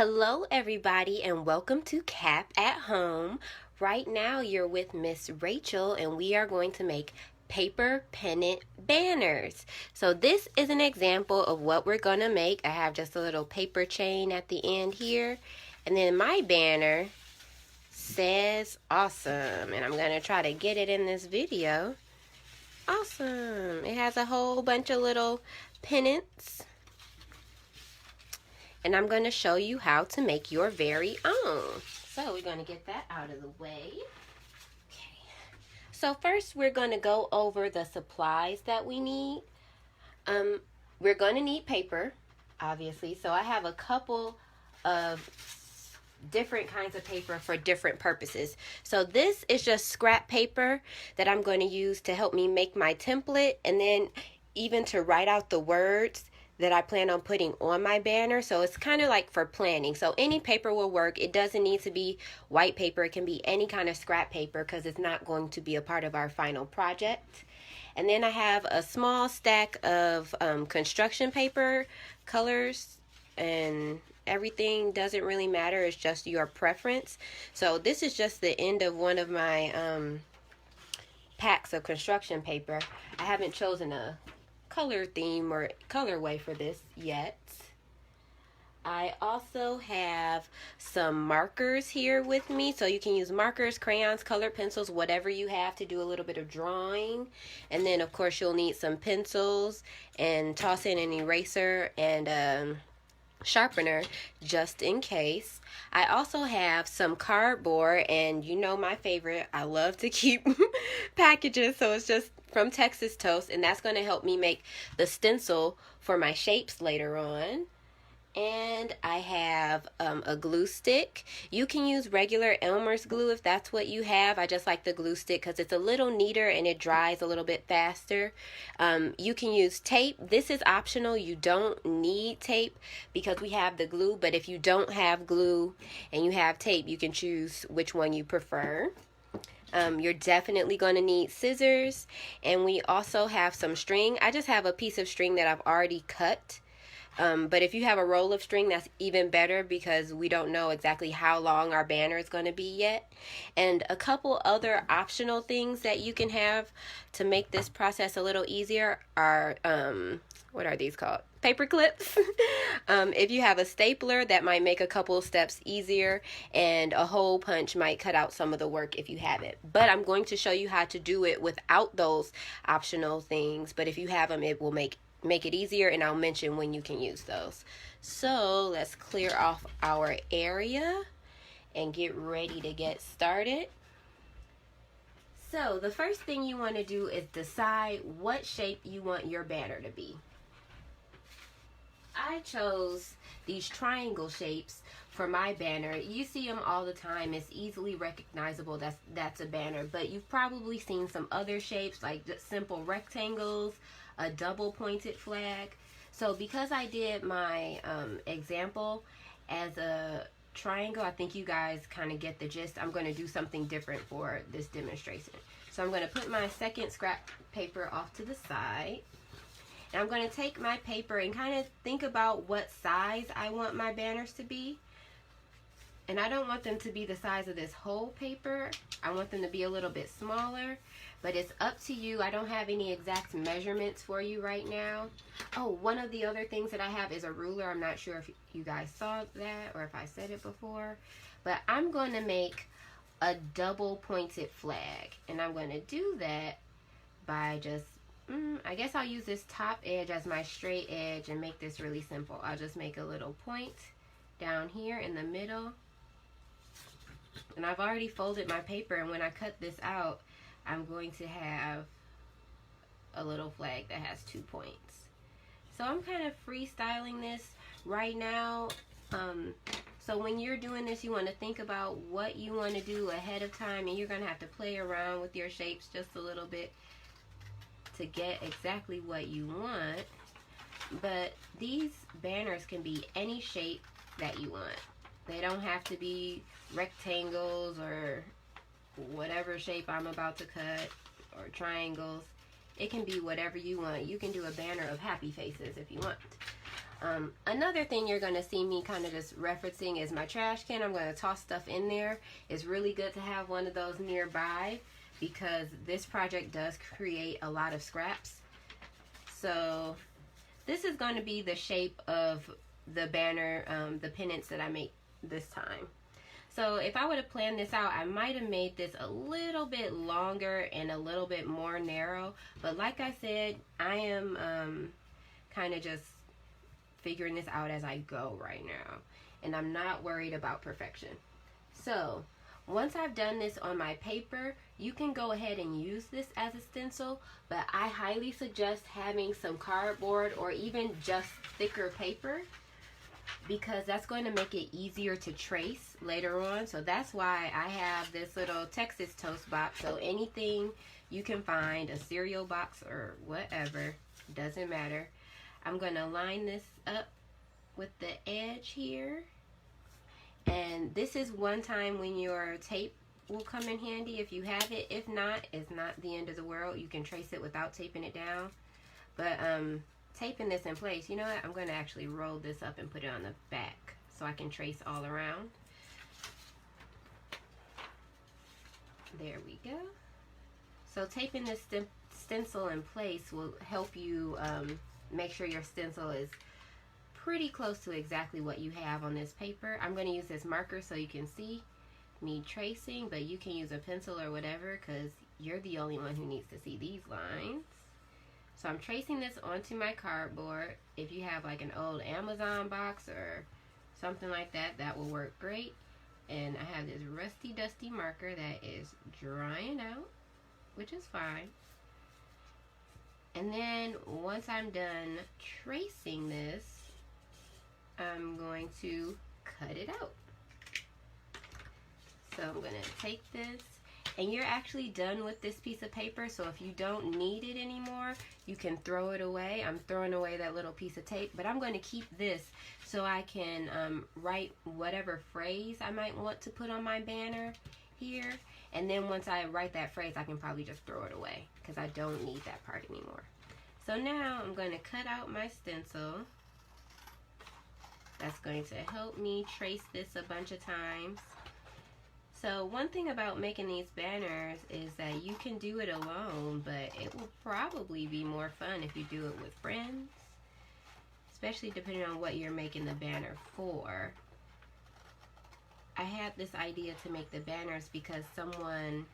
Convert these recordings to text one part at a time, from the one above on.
Hello everybody and welcome to Cap at Home. Right now you're with Miss Rachel and we are going to make paper pennant banners. So this is an example of what we're going to make. I have just a little paper chain at the end here, and then my banner says awesome, and I'm going to try to get it in this video. Awesome. It has a whole bunch of little pennants, and I'm going to show you how to make your very own. So we're going to get that out of the way. Okay. So first we're going to go over the supplies that we need. We're going to need paper, obviously. So I have a couple of different kinds of paper for different purposes. So this is just scrap paper that I'm going to use to help me make my template, and then even to write out the words that I plan on putting on my banner. So it's kind of like for planning. So any paper will work. It doesn't need to be white paper. It can be any kind of scrap paper because it's not going to be a part of our final project. And then I have a small stack of construction paper, colors, and everything doesn't really matter. It's just your preference. So this is just the end of one of my packs of construction paper. I haven't chosen a color theme or colorway for this yet. I also have some markers here with me, so you can use markers, crayons, colored pencils, whatever you have to do a little bit of drawing. And then of course you'll need some pencils, and toss in an eraser and sharpener just in case. I also have some cardboard, and you know my favorite, I love to keep packages, so it's just from Texas Toast, and that's going to help me make the stencil for my shapes later on. And I have a glue stick. You can use regular Elmer's glue if that's what you have. I just like the glue stick because it's a little neater and it dries a little bit faster. You can use tape. This is optional. You don't need tape because we have the glue, but if you don't have glue and you have tape, you can choose which one you prefer. You're definitely going to need scissors, and we also have some string. I just have a piece of string that I've already cut. But if you have a roll of string, that's even better because we don't know exactly how long our banner is going to be yet. And a couple other optional things that you can have to make this process a little easier are, what are these called? Paper clips. If you have a stapler, that might make a couple steps easier, and a hole punch might cut out some of the work if you have it. But I'm going to show you how to do it without those optional things. But if you have them, it will make it easier, and I'll mention when you can use those. So let's clear off our area and get ready to get started. So the first thing you want to do is decide what shape you want your banner to be. I chose these triangle shapes for my banner. You see them all the time. It's easily recognizable that's a banner, but you've probably seen some other shapes like just simple rectangles, a double pointed flag. So because I did my example as a triangle, I think you guys kind of get the gist. I'm going to do something different for this demonstration. So I'm going to put my second scrap paper off to the side. And I'm going to take my paper and kind of think about what size I want my banners to be. And I don't want them to be the size of this whole paper. I want them to be a little bit smaller, but it's up to you. I don't have any exact measurements for you right now. Oh, one of the other things that I have is a ruler. I'm not sure if you guys saw that or if I said it before, but I'm going to make a double pointed flag, and I'm going to do that by just I guess I'll use this top edge as my straight edge and make this really simple. I'll just make a little point down here in the middle. And I've already folded my paper, and when I cut this out, I'm going to have a little flag that has 2 points. So I'm kind of freestyling this right now. So when you're doing this, you want to think about what you want to do ahead of time, and you're going to have to play around with your shapes just a little bit to get exactly what you want. But these banners can be any shape that you want. They don't have to be rectangles or whatever shape I'm about to cut, or triangles. It can be whatever you want. You can do a banner of happy faces if you want. Another thing you're going to see me kind of just referencing is my trash can. I'm going to toss stuff in there. It's really good to have one of those nearby because this project does create a lot of scraps. So this is going to be the shape of the banner, the pennants that I make this time. So if I would have planned this out, I might have made this a little bit longer and a little bit more narrow. But like I said, I am kind of just figuring this out as I go right now. And I'm not worried about perfection. So once I've done this on my paper, you can go ahead and use this as a stencil. But I highly suggest having some cardboard or even just thicker paper, because that's going to make it easier to trace later on. So that's why I have this little Texas toast box. So anything you can find, a cereal box or whatever, doesn't matter. I'm going to line this up with the edge here. And this is one time when your tape will come in handy if you have it. If not, it's not the end of the world. You can trace it without taping it down. But taping this in place, you know what? I'm going to actually roll this up and put it on the back so I can trace all around. There we go. So taping this stencil in place will help you make sure your stencil is pretty close to exactly what you have on this paper. I'm going to use this marker so you can see me tracing, but you can use a pencil or whatever because you're the only one who needs to see these lines. So I'm tracing this onto my cardboard. If you have like an old Amazon box or something like that, that will work great. And I have this rusty dusty marker that is drying out, which is fine. And then once I'm done tracing this, I'm going to cut it out. So I'm going to take this, and you're actually done with this piece of paper. So if you don't need it anymore, you can throw it away. I'm throwing away that little piece of tape, but I'm going to keep this so I can write whatever phrase I might want to put on my banner here. And then once I write that phrase, I can probably just throw it away because I don't need that part anymore. So now I'm going to cut out my stencil. That's going to help me trace this a bunch of times. So one thing about making these banners is that you can do it alone, but it will probably be more fun if you do it with friends, especially depending on what you're making the banner for. I had this idea to make the banners because someone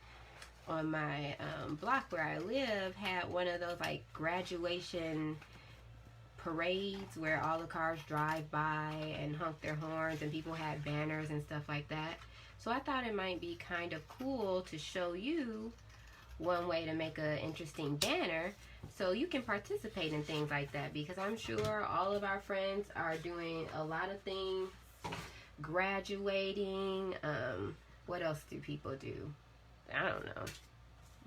on my block where I live had one of those like graduation parades where all the cars drive by and honk their horns and people had banners and stuff like that. So I thought it might be kind of cool to show you one way to make an interesting banner so you can participate in things like that, because I'm sure all of our friends are doing a lot of things, graduating, what else do people do? I don't know.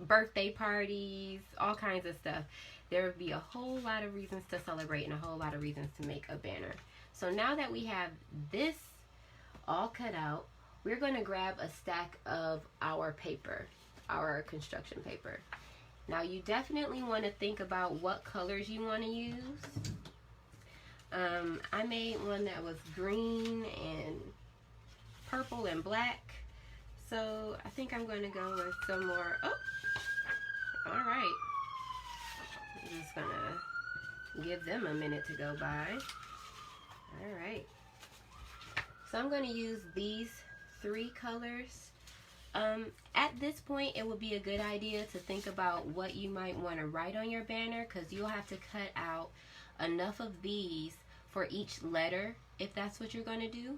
Birthday parties, all kinds of stuff. There would be a whole lot of reasons to celebrate and a whole lot of reasons to make a banner. So now that we have this all cut out, we're going to grab a stack of our paper, our construction paper. Now you definitely want to think about what colors you want to use. I made one that was green and purple and black. So I think I'm going to go with some more. Oh, all right. I'm just going to give them a minute to go by. All right. So I'm going to use these 3 colors. At this point, it would be a good idea to think about what you might want to write on your banner, because you'll have to cut out enough of these for each letter if that's what you're going to do.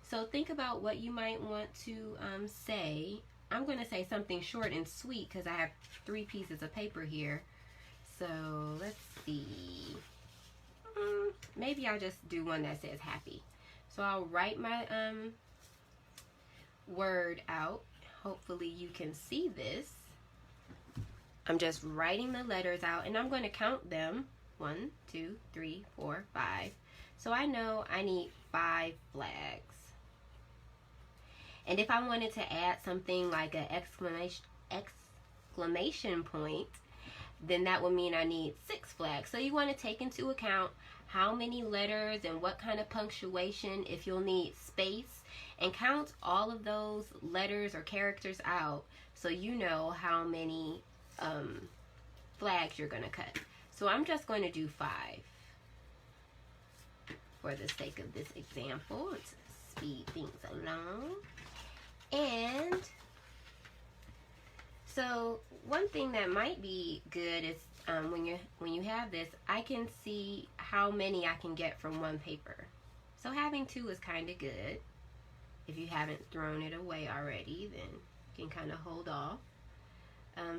So think about what you might want to say. I'm going to say something short and sweet because I have 3 pieces of paper here. So let's see. Maybe I'll just do one that says happy. So I'll write my word out. Hopefully you can see this. I'm just writing the letters out, and I'm going to count them. 1, 2, 3, 4, 5. So I know I need 5 flags. And if I wanted to add something like an exclamation point, then that would mean I need 6 flags. So you want to take into account how many letters and what kind of punctuation, if you'll need space, and count all of those letters or characters out so you know how many flags you're going to cut. So I'm just going to do 5 for the sake of this example to speed things along. And so one thing that might be good is when you have this, I can see how many I can get from one paper. So having 2 is kind of good. If you haven't thrown it away already, then you can kind of hold off.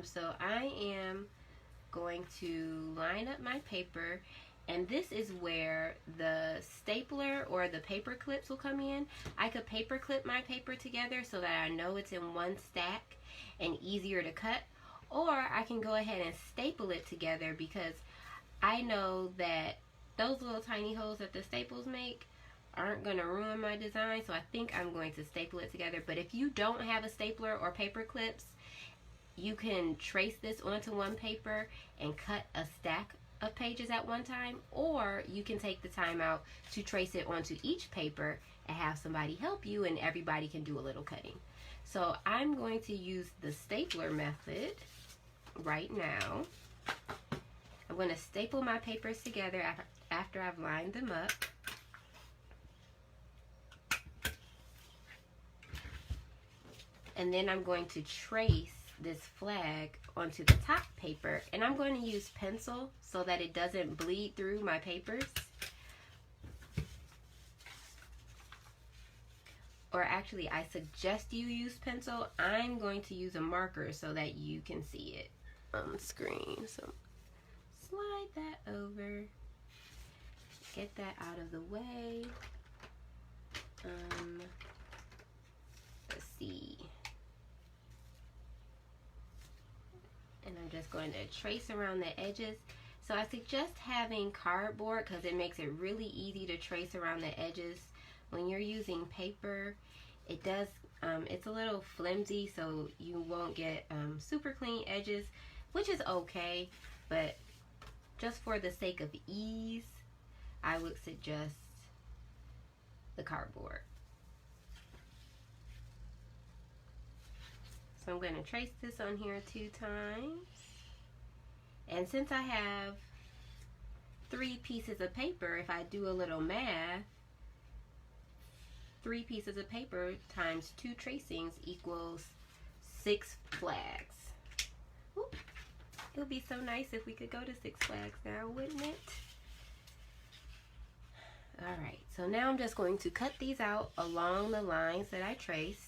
So I am going to line up my paper, and this is where the stapler or the paper clips will come in. I could paper clip my paper together so that I know it's in one stack and easier to cut, or I can go ahead and staple it together because I know that those little tiny holes that the staples make aren't going to ruin my design, so I think I'm going to staple it together. But if you don't have a stapler or paper clips, you can trace this onto one paper and cut a stack of pages at one time, or you can take the time out to trace it onto each paper and have somebody help you, and everybody can do a little cutting. So I'm going to use the stapler method right now. I'm going to staple my papers together after I've lined them up. And then I'm going to trace this flag onto the top paper, and I'm going to use pencil so that it doesn't bleed through my papers. Or actually, I suggest you use pencil. I'm going to use a marker so that you can see it on the screen. So slide that over, get that out of the way. Let's see. And I'm just going to trace around the edges. So I suggest having cardboard because it makes it really easy to trace around the edges. When you're using paper, it does, it's a little flimsy, so you won't get super clean edges, which is okay, but just for the sake of ease, I would suggest the cardboard. So I'm going to trace this on here 2 times. And since I have 3 pieces of paper, if I do a little math, 3 pieces of paper times 2 tracings equals 6 flags. Ooh, it would be so nice if we could go to 6 flags now, wouldn't it? Alright, so now I'm just going to cut these out along the lines that I traced.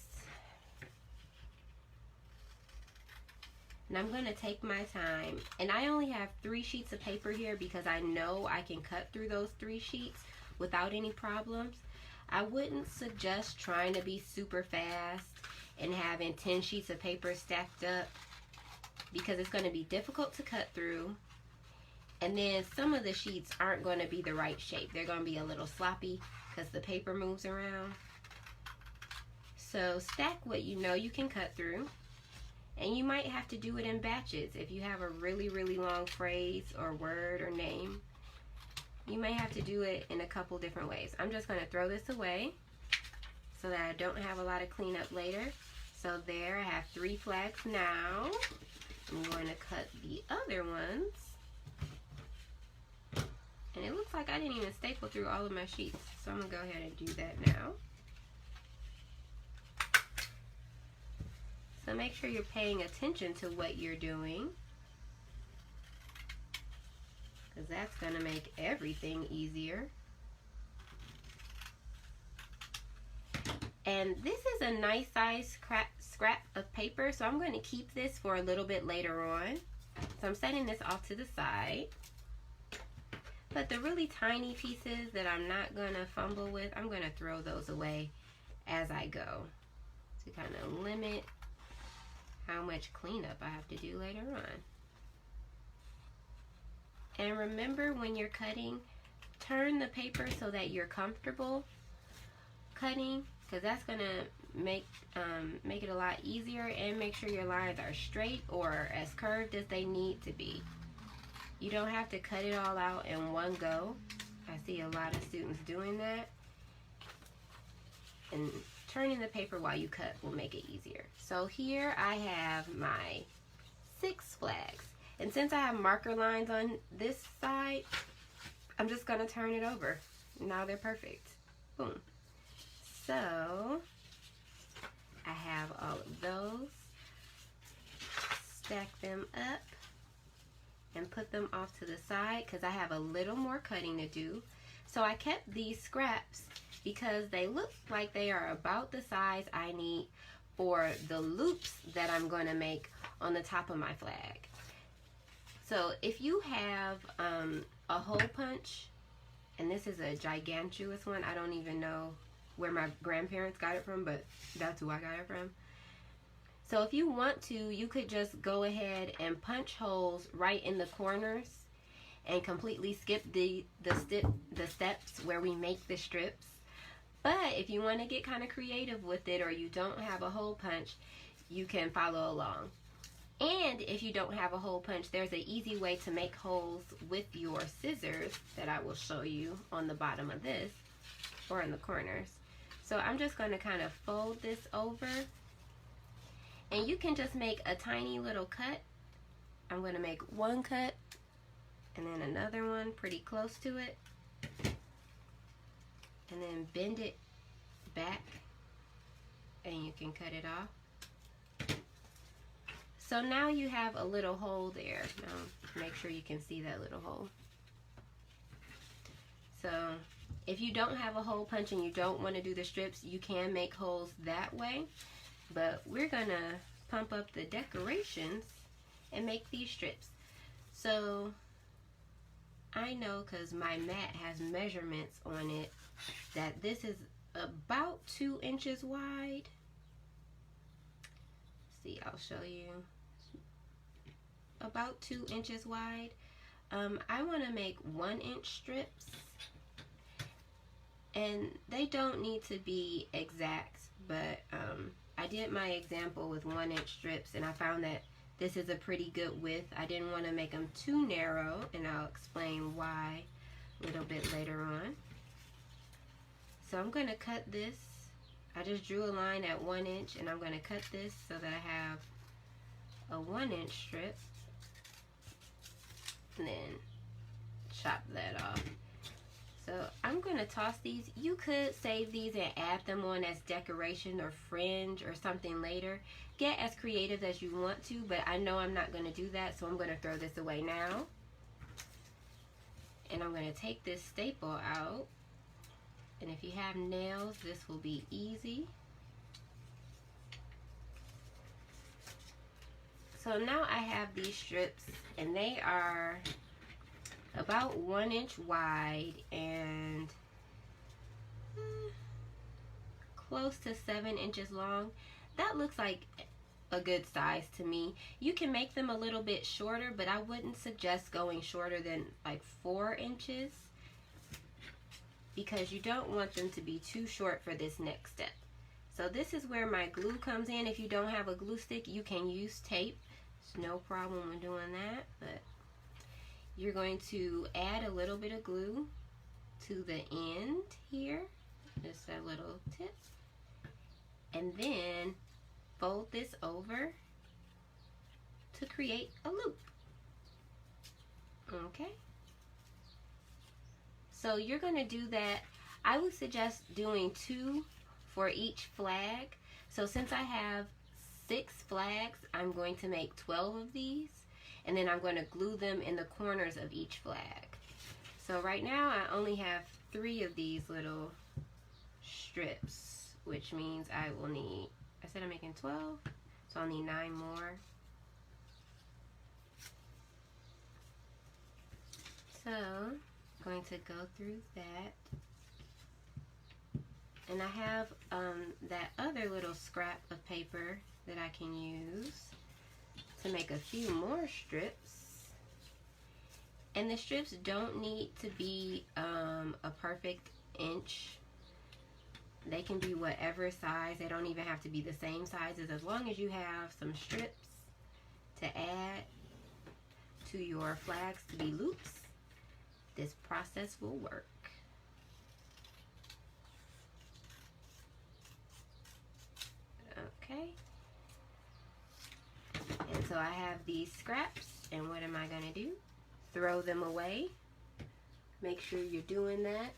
And I'm going to take my time, and I only have 3 sheets of paper here because I know I can cut through those 3 sheets without any problems. I wouldn't suggest trying to be super fast and having 10 sheets of paper stacked up because it's going to be difficult to cut through, and then some of the sheets aren't going to be the right shape. They're going to be a little sloppy because the paper moves around. So stack what you know you can cut through. And you might have to do it in batches. If you have a really, really long phrase or word or name, you may have to do it in a couple different ways. I'm just going to throw this away so that I don't have a lot of cleanup later. So there, I have 3 flags now. I'm going to cut the other ones. And it looks like I didn't even staple through all of my sheets. So I'm going to go ahead and do that now. So make sure you're paying attention to what you're doing, because that's going to make everything easier. And this is a nice size scrap of paper, so I'm going to keep this for a little bit later on. So I'm setting this off to the side. But the really tiny pieces that I'm not going to fumble with, I'm going to throw those away as I go to kind of limit how much cleanup I have to do later on. And remember, when you're cutting, turn the paper so that you're comfortable cutting, because that's going to make it a lot easier, and make sure your lines are straight or as curved as they need to be. You don't have to cut it all out in one go. I see a lot of students doing that. And turning the paper while you cut will make it easier. So here I have my 6 flags. And since I have marker lines on this side, I'm just gonna turn it over. Now they're perfect. Boom. So I have all of those. Stack them up and put them off to the side because I have a little more cutting to do. So I kept these scraps because they look like they are about the size I need for the loops that I'm going to make on the top of my flag. So if you have a hole punch, and this is a gigantuous one, I don't even know where my grandparents got it from, but that's who I got it from. So if you want to, you could just go ahead and punch holes right in the corners and completely skip the steps where we make the strips. But if you want to get kind of creative with it, or you don't have a hole punch, you can follow along. And if you don't have a hole punch, there's an easy way to make holes with your scissors that I will show you on the bottom of this or in the corners. So I'm just going to kind of fold this over, and you can just make a tiny little cut. I'm going to make one cut and then another one pretty close to it, and then bend it back and you can cut it off. So now you have a little hole there. Now make sure you can see that little hole. So if you don't have a hole punch and you don't want to do the strips, you can make holes that way. But we're gonna pump up the decorations and make these strips. So I know, because my mat has measurements on it, that this is about 2 inches wide. See, I'll show you. About 2 inches wide. I want to make 1-inch strips, and they don't need to be exact, but I did my example with 1-inch strips, and I found that this is a pretty good width. I didn't want to make them too narrow, and I'll explain why a little bit later on. So I'm going to cut this. I just drew a line at 1 inch, and I'm going to cut this so that I have a 1-inch strip, and then chop that off. So I'm going to toss these. You could save these and add them on as decoration or fringe or something later. Get as creative as you want to, but I know I'm not going to do that, so I'm going to throw this away now. And I'm going to take this staple out. And if you have nails, this will be easy. So now I have these strips, and they are about 1 inch wide and close to 7 inches long. That looks like a good size to me. You can make them a little bit shorter, but I wouldn't suggest going shorter than like 4 inches because you don't want them to be too short for this next step. So this is where my glue comes in. If you don't have a glue stick, you can use tape. There's no problem with doing that, but you're going to add a little bit of glue to the end here, just a little tip, and then fold this over to create a loop. Okay, so you're going to do that. I would suggest doing 2 for each flag. So since I have 6 flags, I'm going to make 12 of these, and then I'm going to glue them in the corners of each flag. So right now I only have 3 of these little strips, which means I will need, I said I'm making 12, so I'll need 9 more. So I'm going to go through that. And I have that other little scrap of paper that I can use to make a few more strips. And the strips don't need to be a perfect inch. They can be whatever size. They don't even have to be the same sizes, as long as you have some strips to add to your flags to be loops. This process will work. So I have these scraps, and what am I going to do? Throw them away. Make sure you're doing that.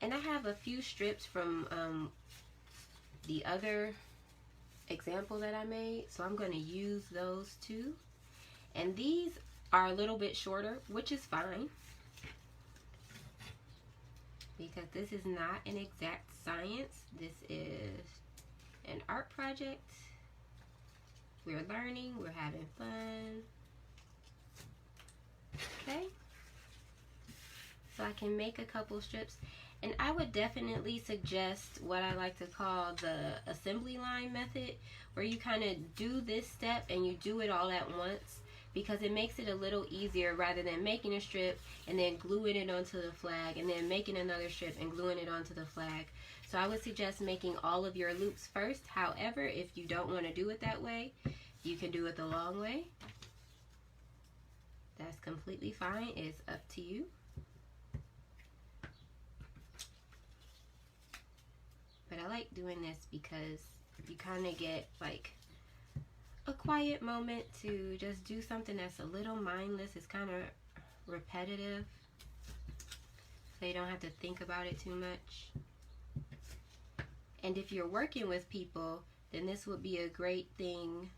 And I have a few strips from the other example that I made, so I'm going to use those too. And these are a little bit shorter, which is fine, because this is not an exact science. This is an art project. We're learning, we're having fun. Okay, so I can make a couple strips, and I would definitely suggest what I like to call the assembly line method, where you kind of do this step and you do it all at once, because it makes it a little easier rather than making a strip and then gluing it onto the flag and then making another strip and gluing it onto the flag. So I would suggest making all of your loops first. However, if you don't want to do it that way, you can do it the long way. That's completely fine. It's up to you. But I like doing this because you kind of get like a quiet moment to just do something that's a little mindless. It's kind of repetitive, so you don't have to think about it too much. And if you're working with people, then this would be a great thing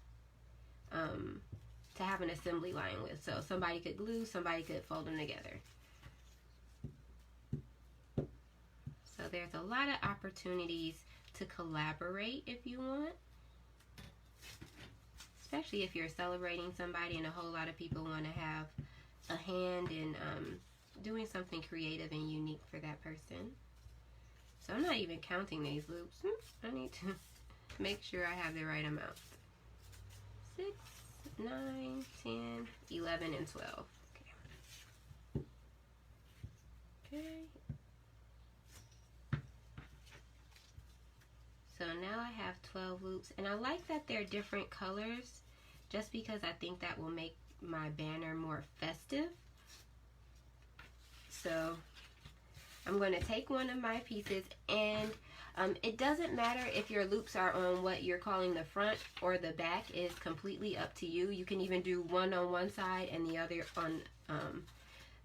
to have an assembly line with. So somebody could glue, somebody could fold them together. So there's a lot of opportunities to collaborate if you want, especially if you're celebrating somebody and a whole lot of people want to have a hand in doing something creative and unique for that person. So I'm not even counting these loops. I need to make sure I have the right amount. 6, 9, 10, 11, and 12. Okay. Okay. So now I have 12 loops, and I like that they're different colors just because I think that will make my banner more festive. So I'm going to take one of my pieces, and it doesn't matter if your loops are on what you're calling the front or the back. Is completely up to you. You can even do one on one side and the other on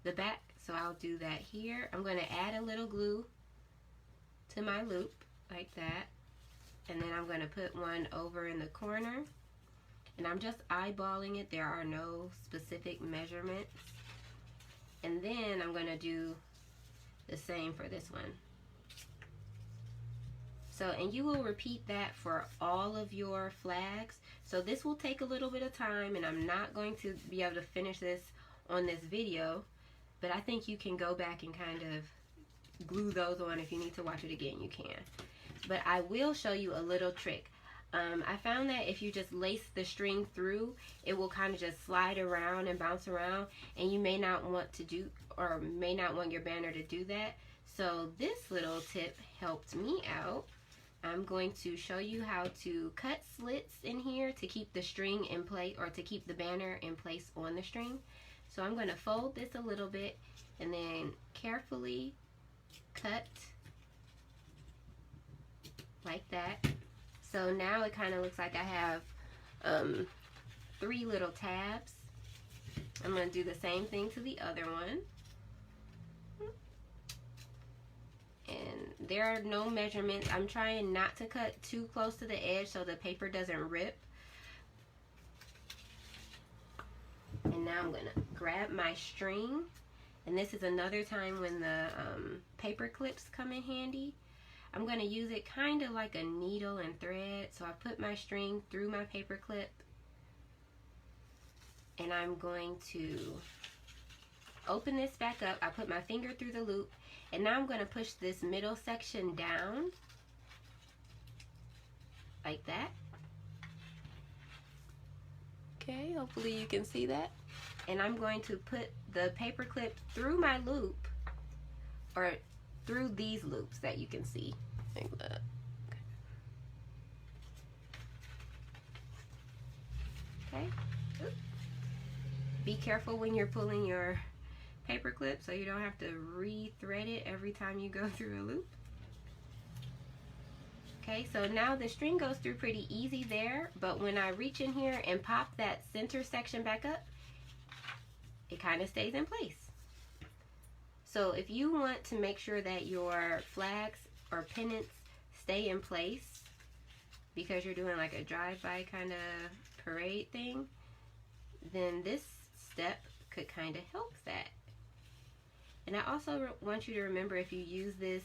the back. So I'll do that here. I'm going to add a little glue to my loop like that. And then I'm going to put one over in the corner, and I'm just eyeballing it. There are no specific measurements. And then I'm going to do the same for this one. So, and you will repeat that for all of your flags. So this will take a little bit of time, and I'm not going to be able to finish this on this video, but I think you can go back and kind of glue those on. If you need to watch it again, you can. But I will show you a little trick. I found that if you just lace the string through, it will kind of just slide around and bounce around, and you may not want to do, or may not want your banner to do that. So this little tip helped me out. I'm going to show you how to cut slits in here to keep the string in place, or to keep the banner in place on the string. So I'm going to fold this a little bit and then carefully cut like that. So now it kind of looks like I have 3 little tabs. I'm going to do the same thing to the other one. And there are no measurements. I'm trying not to cut too close to the edge so the paper doesn't rip. And now I'm going to grab my string. And this is another time when the paper clips come in handy. I'm going to use it kind of like a needle and thread. So I put my string through my paper clip, and I'm going to open this back up. I put my finger through the loop, and now I'm going to push this middle section down like that. Okay, hopefully you can see that. And I'm going to put the paper clip through my loop, or through these loops that you can see like that. Okay. Oops. Be careful when you're pulling your paper clip so you don't have to re-thread it every time you go through a loop. Okay, Okay, so now the string goes through pretty easy there, but when I reach in here and pop that center section back up, it kind of stays in place. So if you want to make sure that your flags or pennants stay in place because you're doing like a drive-by kind of parade thing, then this step could kind of help that. And I also want you to remember, if you use this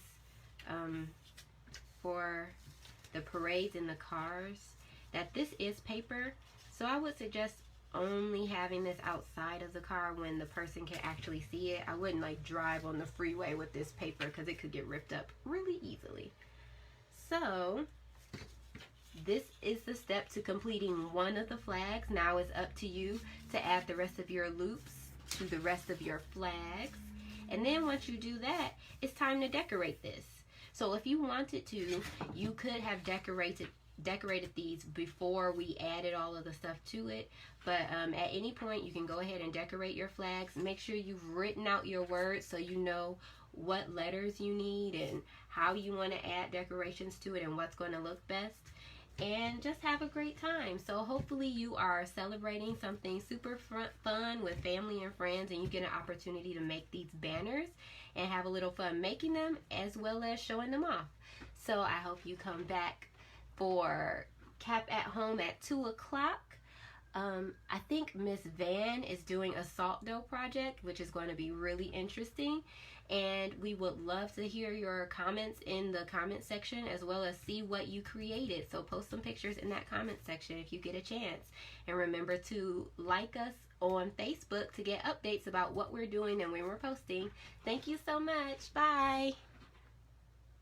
for the parades in the cars, that this is paper, so I would suggest only having this outside of the car when the person can actually see it. I wouldn't like drive on the freeway with this paper because it could get ripped up really easily. So this is the step to completing one of the flags. Now it's up to you to add the rest of your loops to the rest of your flags. And then once you do that, it's time to decorate this. So if you wanted to, you could have decorated these before we added all of the stuff to it, but at any point you can go ahead and decorate your flags. Make sure you've written out your words so you know what letters you need and how you want to add decorations to it and what's going to look best, and just have a great time. So hopefully you are celebrating something super fun with family and friends, and you get an opportunity to make these banners and have a little fun making them as well as showing them off. So I hope you come back for Cap at Home at 2 o'clock. I think Miss Van is doing a salt dough project, which is going to be really interesting, and we would love to hear your comments in the comment section as well as see what you created. So post some pictures in that comment section if you get a chance, and remember to like us on Facebook to get updates about what we're doing and when we're posting. Thank you so much. Bye.